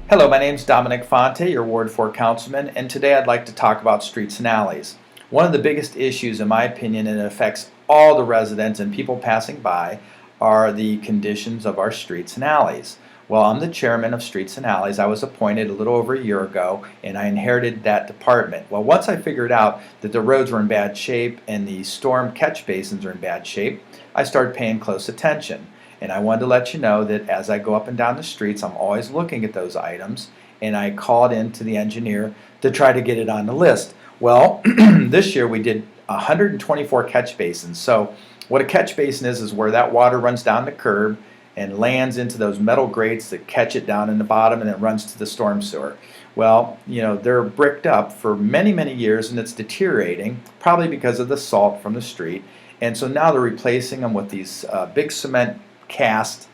Hello, my name is Dominic Fonte, your Ward 4 councilman, and today I'd like to talk about streets and alleys. One of the biggest issues, in my opinion, and it affects all the residents and people passing by, are the conditions of our streets and alleys. Well, I'm the chairman of Streets and Alleys. I was appointed a little over a year ago, and I inherited that department. Well, once I figured out that the roads were in bad shape and the storm catch basins are in bad shape, I started paying close attention. And I wanted to let you know that as I go up and down the streets, I'm always looking at those items, and I called in to the engineer to try to get it on the list. Well, this year we did 124 catch basins. So what a catch basin is where that water runs down the curb and lands into those metal grates that catch it down in the bottom and then runs to the storm sewer. Well, they're bricked up for many, many years, and it's deteriorating, probably because of the salt from the street. And so now they're replacing them with these big cement cast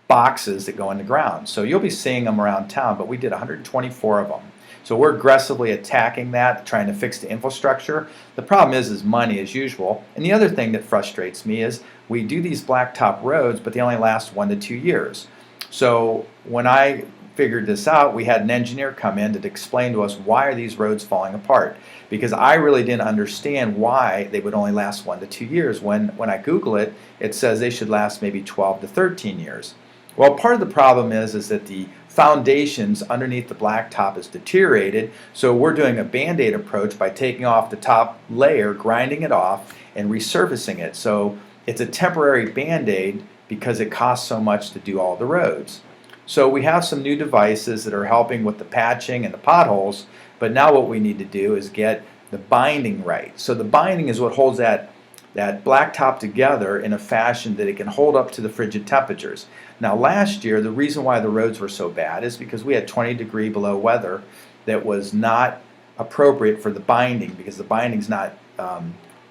boxes that go in the ground. So you'll be seeing them around town, but we did 124 of them. So we're aggressively attacking that, trying to fix the infrastructure. The problem is money as usual. And the other thing that frustrates me is we do these blacktop roads, but they only last 1 to 2 years. So when I figured this out, we had an engineer come in to explain to us why are these roads falling apart, because I really didn't understand why they would only last 1 to 2 years. When I Google it, it says they should last maybe 12 to 13 years. Well, part of the problem is that the foundations underneath the blacktop is deteriorated, so we're doing a band-aid approach by taking off the top layer, grinding it off, and resurfacing it. So it's a temporary band-aid because it costs so much to do all the roads. So we have some new devices that are helping with the patching and the potholes, but now what we need to do is get the binding right. So the binding is what holds that blacktop together in a fashion that it can hold up to the frigid temperatures. Now last year, the reason why the roads were so bad is because we had 20 degree below weather that was not appropriate for the binding, because the binding's not,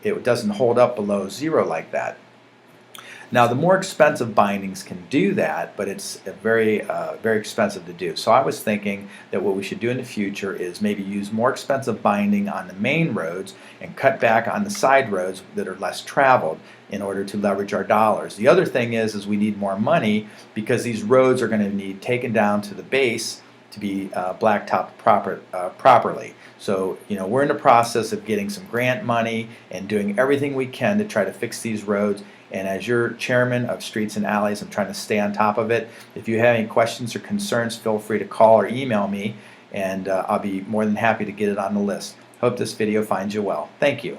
it doesn't hold up below zero like that. Now the more expensive bindings can do that, but it's very expensive to do. So I was thinking that what we should do in the future is maybe use more expensive binding on the main roads and cut back on the side roads that are less traveled in order to leverage our dollars. The other thing is we need more money, because these roads are going to need taken down to the base to be blacktop properly. So we're in the process of getting some grant money and doing everything we can to try to fix these roads. And as your chairman of Streets and Alleys, I'm trying to stay on top of it. If you have any questions or concerns, feel free to call or email me, and I'll be more than happy to get it on the list. Hope this video finds you well. Thank you.